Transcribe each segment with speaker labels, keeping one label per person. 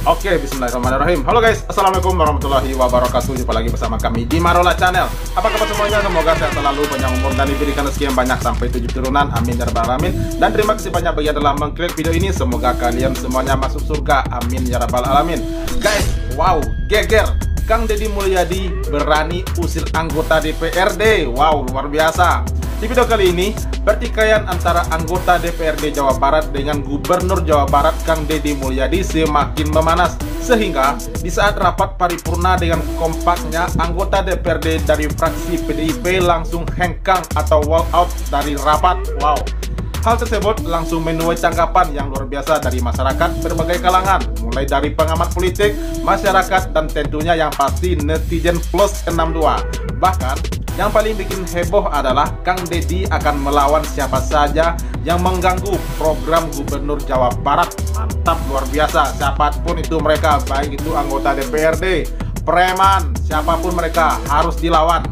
Speaker 1: Oke, bismillahirrahmanirrahim. Halo guys, assalamualaikum warahmatullahi wabarakatuh. Jumpa lagi bersama kami di Marola Channel. Apa kabar semuanya? Semoga sehat selalu, panjang umur, dan diberikan rezeki yang banyak sampai 7 turunan. Amin ya rabbal alamin. Dan terima kasih banyak bagi yang telah mengklik video ini. Semoga kalian semuanya masuk surga. Amin ya rabbal alamin. Guys, wow, geger. Kang Deddy Mulyadi berani usir anggota DPRD. Wow, luar biasa. Di video kali ini, pertikaian antara anggota DPRD Jawa Barat dengan Gubernur Jawa Barat Kang Deddy Mulyadi semakin memanas. Sehingga di saat rapat paripurna dengan kompaknya, anggota DPRD dari fraksi PDIP langsung hengkang atau walk out dari rapat. Wow. Hal tersebut langsung menuai tanggapan yang luar biasa dari masyarakat berbagai kalangan, mulai dari pengamat politik, masyarakat, dan tentunya yang pasti netizen plus 62. Bahkan, yang paling bikin heboh adalah Kang Deddy akan melawan siapa saja yang mengganggu program Gubernur Jawa Barat. Mantap, luar biasa. Siapapun itu mereka, baik itu anggota DPRD, preman, siapapun mereka harus dilawan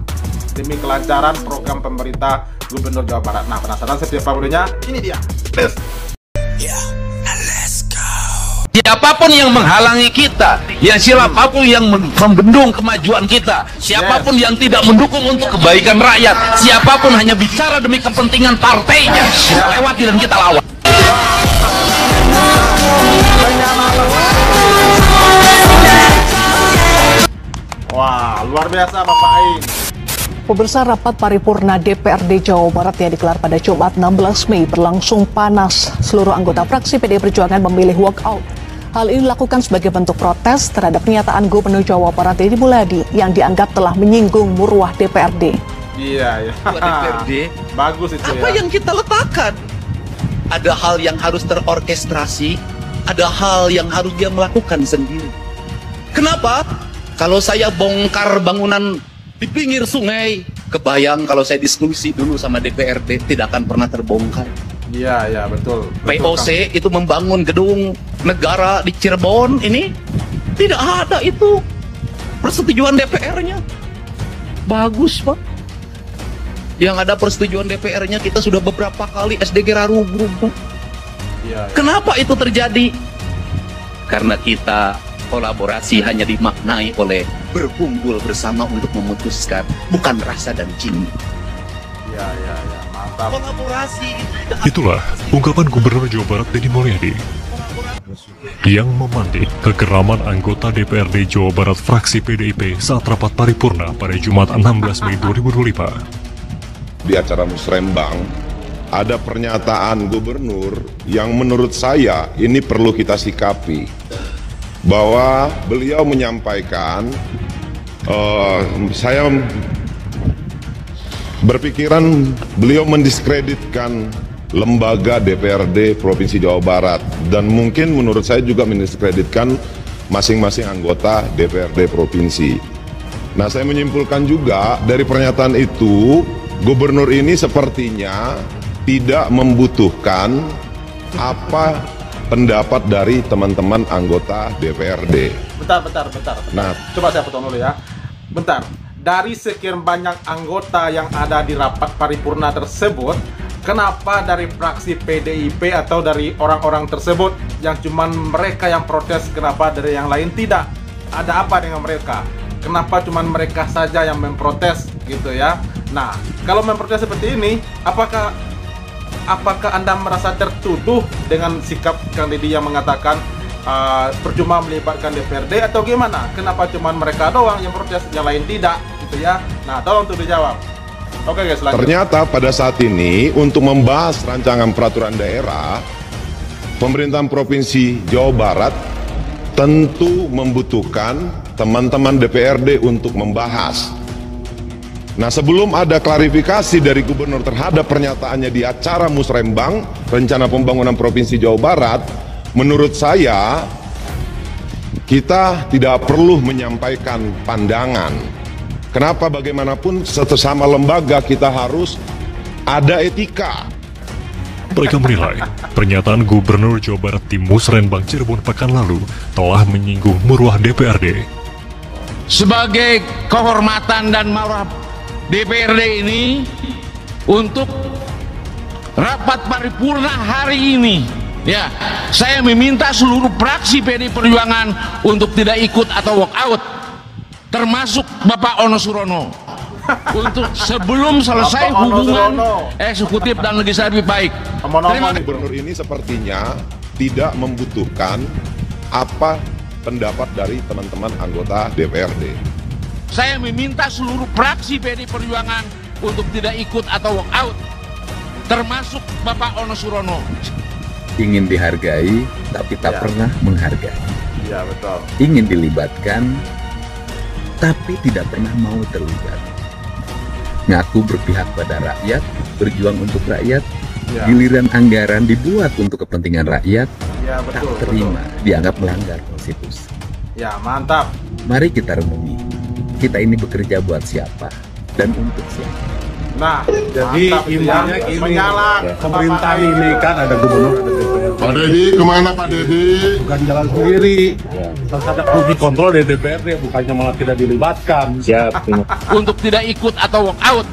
Speaker 1: demi kelancaran program pemerintah Gubernur Jawa Barat. Nah, penasaran seperti apa videonya? Ini dia. Let's go.
Speaker 2: Siapapun yang menghalangi kita, siapapun yang membendung kemajuan kita, siapapun yang tidak mendukung untuk kebaikan rakyat, siapapun hanya bicara demi kepentingan partainya, kita lewati dan kita lawan.
Speaker 1: Wah, luar biasa Bapak Ain.
Speaker 3: Pemirsa, rapat paripurna DPRD Jawa Barat yang digelar pada Jumat 16 Mei berlangsung panas. Seluruh anggota fraksi PDI Perjuangan memilih walkout. Hal ini dilakukan sebagai bentuk protes terhadap pernyataan Gubernur Jawa Barat Deddy Mulyadi yang dianggap telah menyinggung marwah DPRD.
Speaker 1: Iya, ya.
Speaker 2: DPRD,
Speaker 1: bagus itu
Speaker 2: apa
Speaker 1: ya.
Speaker 2: yang kita letakkan? Ada hal yang harus terorkestrasi, ada hal yang harus dia melakukan sendiri. Kenapa? Kalau saya bongkar bangunan di pinggir sungai, kebayang kalau saya diskusi dulu sama DPRD, tidak akan pernah terbongkar.
Speaker 1: Iya, betul.
Speaker 2: POC itu membangun gedung negara di Cirebon ini, tidak ada itu persetujuan DPR-nya. Bagus, Pak. Yang ada persetujuan DPR-nya, kita sudah beberapa kali SDG rubuh, Pak.
Speaker 1: Iya.
Speaker 2: Kenapa itu terjadi? Karena kita kolaborasi hanya dimaknai oleh berkumpul bersama untuk memutuskan, bukan rasa dan cinta.
Speaker 1: Iya, mantap.
Speaker 2: Kolaborasi.
Speaker 4: Itulah ungkapan Gubernur Jawa Barat Deddy Mulyadi yang memantik kegeraman anggota DPRD Jawa Barat fraksi PDIP saat rapat paripurna pada Jumat 16 Mei 2025.
Speaker 5: Di acara Musrembang ada pernyataan gubernur yang menurut saya ini perlu kita sikapi, bahwa beliau menyampaikan, saya berpikiran beliau mendiskreditkan lembaga DPRD Provinsi Jawa Barat, dan mungkin menurut saya juga mendiskreditkan masing-masing anggota DPRD Provinsi. Nah, saya menyimpulkan juga dari pernyataan itu, gubernur ini sepertinya tidak membutuhkan apa pendapat dari teman-teman anggota DPRD.
Speaker 1: Bentar.
Speaker 5: Nah,
Speaker 1: coba saya potong dulu ya. Bentar. Dari sekian banyak anggota yang ada di rapat paripurna tersebut, kenapa dari fraksi PDIP atau dari orang-orang tersebut yang cuman mereka yang protes, kenapa dari yang lain tidak? Ada apa dengan mereka? Kenapa cuman mereka saja yang memprotes gitu ya? Nah, kalau memprotes seperti ini, apakah Anda merasa tertuduh dengan sikap Kang Deddy yang mengatakan percuma melibatkan DPRD atau gimana? Kenapa cuman mereka doang yang protes, yang lain tidak gitu ya? Nah, tolong tuh dijawab. Oke guys, lanjut.
Speaker 5: Ternyata pada saat ini untuk membahas rancangan peraturan daerah, pemerintahan Provinsi Jawa Barat tentu membutuhkan teman-teman DPRD untuk membahas. Nah, sebelum ada klarifikasi dari gubernur terhadap pernyataannya di acara Musrembang, Rencana Pembangunan Provinsi Jawa Barat, menurut saya kita tidak perlu menyampaikan pandangan. Kenapa? Bagaimanapun sesama lembaga kita harus ada etika.
Speaker 4: Mereka menilai pernyataan Gubernur Jawa Barat di Musrembang Cirebon pekan lalu telah menyinggung marwah DPRD.
Speaker 6: Sebagai kehormatan dan marwah DPRD ini, untuk rapat paripurna hari ini Ya, saya meminta seluruh fraksi PD Perjuangan untuk tidak ikut atau walk out, termasuk Bapak Ono Surono, untuk sebelum selesai
Speaker 1: Bapak Ono
Speaker 6: hubungan
Speaker 1: Surono.
Speaker 6: eksekutif dan legislatif baik. Terima kasih.
Speaker 5: Gubernur ini sepertinya tidak membutuhkan apa pendapat dari teman-teman anggota DPRD.
Speaker 6: Saya meminta seluruh fraksi PD Perjuangan untuk tidak ikut atau walk out, termasuk Bapak Ono Surono.
Speaker 7: Ingin dihargai, tapi tak pernah menghargai.
Speaker 1: Iya, betul.
Speaker 7: Ingin dilibatkan, tapi tidak pernah mau terlibat. Ngaku berpihak pada rakyat, berjuang untuk rakyat,
Speaker 1: Ya.
Speaker 7: giliran anggaran dibuat untuk kepentingan rakyat,
Speaker 1: Iya,
Speaker 7: tak
Speaker 1: betul.
Speaker 7: terima, dianggap melanggar konstitusi.
Speaker 1: Ya, mantap.
Speaker 7: Mari kita renungi, kita ini bekerja buat siapa dan untuk siapa.
Speaker 1: Nah,
Speaker 8: Jadi
Speaker 1: mantap itu ya.
Speaker 8: intinya gini,
Speaker 1: Menyalak
Speaker 8: pemerintah
Speaker 1: Bapak
Speaker 8: ini kan ada gubernur, ada DPR.
Speaker 5: Pak Dedi, kemana Pak Dedi?
Speaker 8: Bukan jalan sendiri, harus ada fungsi kontrol dari DPRD, bukannya malah tidak dilibatkan.
Speaker 6: Untuk tidak ikut atau walk out,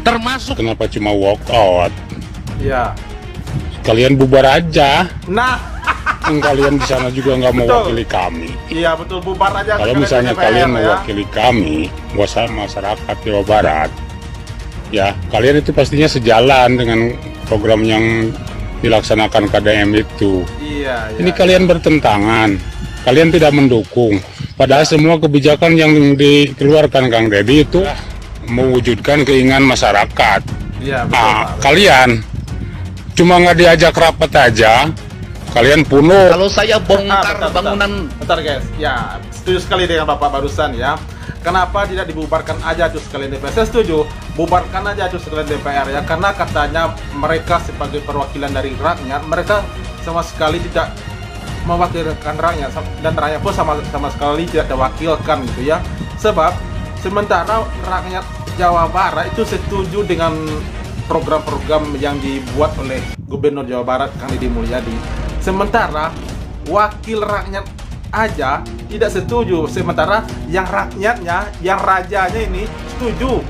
Speaker 6: termasuk
Speaker 9: Kenapa cuma walk out?
Speaker 1: Ya.
Speaker 9: Kalian bubar aja.
Speaker 1: Nah,
Speaker 9: Kan kalian di sana juga nggak
Speaker 1: Betul.
Speaker 9: mewakili kami.
Speaker 1: iya betul, bubar aja.
Speaker 9: Kalau
Speaker 1: sekalian
Speaker 9: misalnya
Speaker 1: DPR,
Speaker 9: kalian
Speaker 1: ya.
Speaker 9: mewakili kami, masyarakat Jawa Barat, ya kalian itu pastinya sejalan dengan program yang dilaksanakan KDM itu.
Speaker 1: Iya, iya.
Speaker 9: Ini kalian bertentangan, kalian tidak mendukung. Padahal semua kebijakan yang dikeluarkan Kang Deddy itu mewujudkan keinginan masyarakat.
Speaker 1: Iya, betul.
Speaker 9: Nah,
Speaker 1: Pak.
Speaker 9: kalian cuma nggak diajak rapat aja, kalian punuh.
Speaker 2: Kalau saya bongkar
Speaker 1: Bentar.
Speaker 2: bangunan
Speaker 1: Bentar guys, ya setuju sekali dengan Bapak barusan ya. Kenapa tidak dibubarkan aja tuh sekalian DPR? Saya setuju, bubarkan aja tuh sekalian DPR ya. Karena katanya mereka sebagai perwakilan dari rakyat, mereka sama sekali tidak mewakilkan rakyat dan rakyat pun sama sekali tidak diwakilkan gitu ya. Sebab sementara rakyat Jawa Barat itu setuju dengan program-program yang dibuat oleh Gubernur Jawa Barat Kang Deddy Mulyadi. Sementara wakil rakyat aja tidak setuju, sementara yang rakyatnya, yang rajanya ini setuju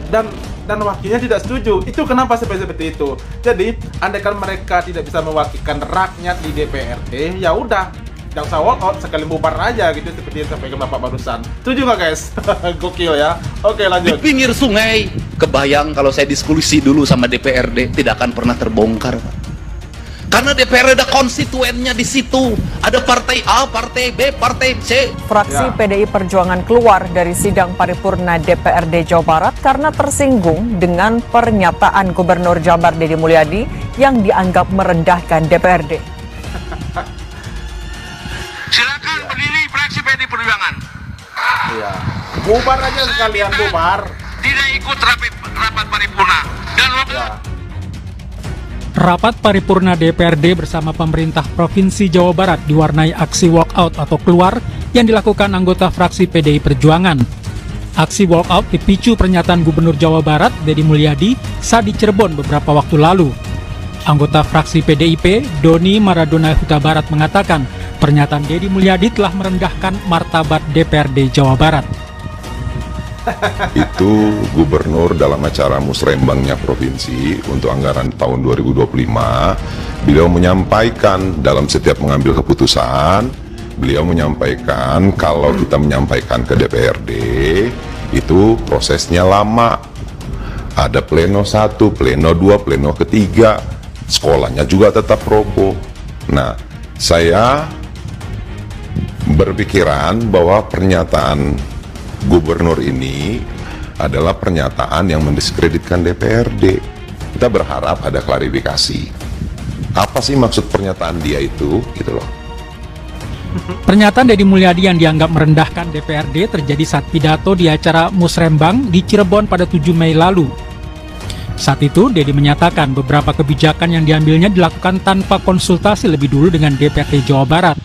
Speaker 1: dan wakilnya tidak setuju. Itu kenapa seperti itu. Jadi andaikan mereka tidak bisa mewakilkan rakyat di DPRD, ya udah jangan usah walk out, sekali bubar aja gitu, seperti yang disampaikan Bapak barusan. Setuju nggak guys? Gokil ya. Oke,
Speaker 2: di
Speaker 1: lanjut.
Speaker 2: pinggir sungai, kebayang kalau saya diskusi dulu sama DPRD, tidak akan pernah terbongkar, Pak. Karena DPRD ada konstituennya di situ, ada partai A, partai B, partai C.
Speaker 10: Fraksi
Speaker 1: Ya.
Speaker 10: PDI Perjuangan keluar dari sidang paripurna DPRD Jawa Barat karena tersinggung dengan pernyataan Gubernur Jawa Barat Deddy Mulyadi yang dianggap merendahkan DPRD.
Speaker 6: silakan berdiri fraksi PD Perjuangan.
Speaker 1: Iya. Bubar aja sekalian, bubar.
Speaker 6: Tidak ikut rapat paripurna dan waktu
Speaker 1: Ya.
Speaker 11: Rapat paripurna DPRD bersama pemerintah Provinsi Jawa Barat diwarnai aksi walkout atau keluar yang dilakukan anggota fraksi PDI Perjuangan. Aksi walkout dipicu pernyataan Gubernur Jawa Barat Deddy Mulyadi saat di Cirebon beberapa waktu lalu. Anggota fraksi PDIP Doni Maradona Huta Barat mengatakan pernyataan Deddy Mulyadi telah merendahkan martabat DPRD Jawa Barat.
Speaker 5: Itu gubernur dalam acara musrembangnya provinsi untuk anggaran tahun 2025, beliau menyampaikan dalam setiap mengambil keputusan, beliau menyampaikan kalau kita menyampaikan ke DPRD itu prosesnya lama, ada pleno 1, pleno 2, pleno ketiga, sekolahnya juga tetap roboh. Nah, saya berpikiran bahwa pernyataan gubernur ini adalah pernyataan yang mendiskreditkan DPRD. Kita berharap ada klarifikasi. Apa sih maksud pernyataan dia itu? Gitu loh.
Speaker 11: Pernyataan Deddy Mulyadi yang dianggap merendahkan DPRD terjadi saat pidato di acara musrembang di Cirebon pada 7 Mei lalu. Saat itu, Deddy menyatakan beberapa kebijakan yang diambilnya dilakukan tanpa konsultasi lebih dulu dengan DPRD Jawa Barat.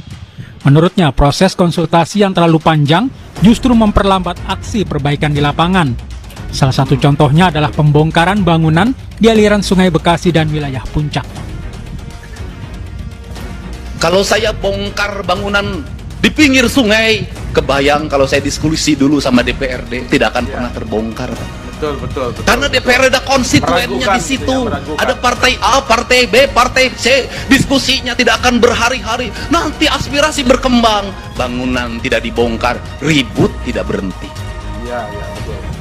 Speaker 11: Menurutnya, proses konsultasi yang terlalu panjang justru memperlambat aksi perbaikan di lapangan. Salah satu contohnya adalah pembongkaran bangunan di aliran Sungai Bekasi dan wilayah Puncak.
Speaker 2: Kalau saya bongkar bangunan di pinggir sungai, kebayang kalau saya diskusi dulu sama DPRD, tidak akan pernah terbongkar, Pak.
Speaker 1: Betul.
Speaker 2: Karena DPR ada konstituennya di situ. Ada partai A, partai B, partai C. Diskusinya tidak akan berhari-hari. Nanti aspirasi berkembang. Bangunan tidak dibongkar, ribut tidak berhenti.
Speaker 1: Iya,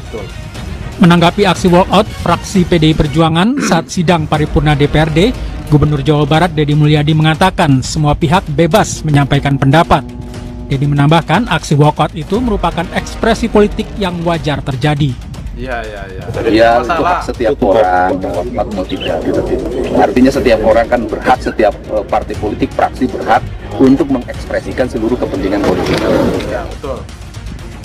Speaker 1: betul.
Speaker 11: Menanggapi aksi walkout fraksi PDI Perjuangan saat sidang paripurna DPRD, Gubernur Jawa Barat Deddy Mulyadi mengatakan semua pihak bebas menyampaikan pendapat. Deddy menambahkan aksi walkout itu merupakan ekspresi politik yang wajar terjadi.
Speaker 1: Iya.
Speaker 7: Ya, itu hak setiap orang mau tidak. Artinya setiap orang kan berhak, setiap partai politik, fraksi berhak untuk mengekspresikan seluruh kepentingan politik.
Speaker 1: Ya, betul.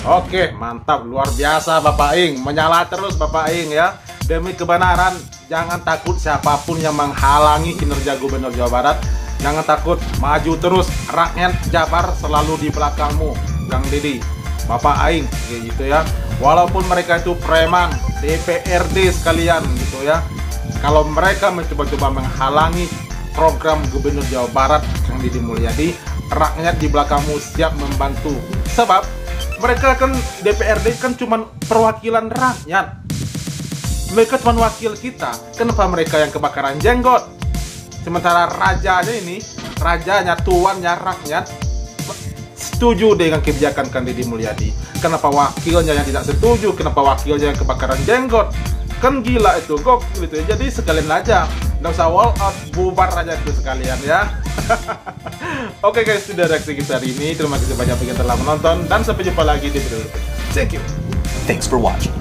Speaker 1: Oke, mantap, luar biasa Bapak Ing. Menyala terus Bapak Ing ya. Demi kebenaran, jangan takut siapapun yang menghalangi kinerja Gubernur Jawa Barat. Jangan takut, maju terus. Rakyat Jabar selalu di belakangmu, Kang Deddy, Bapak Aing, kayak gitu ya. Walaupun mereka itu preman, DPRD sekalian gitu ya. Kalau mereka mencoba-coba menghalangi program Gubernur Jawa Barat Kang Deddy Mulyadi, rakyat di belakangmu siap membantu. Sebab mereka kan DPRD kan cuma perwakilan rakyat. Mereka cuma wakil kita. Kenapa mereka yang kebakaran jenggot? Sementara rajanya, tuannya rakyat setuju dengan kebijakan Kang Deddy Mulyadi. Kenapa wakilnya yang tidak setuju? Kenapa wakilnya yang kebakaran jenggot? Kan gila itu, gokil itu. Jadi sekalian aja, nggak usah walk out, bubar aja itu sekalian ya. Oke guys, sudah reaksi kita hari ini. Terima kasih banyak yang telah menonton dan sampai jumpa lagi di video berikutnya. Thank you.
Speaker 12: Thanks for watching.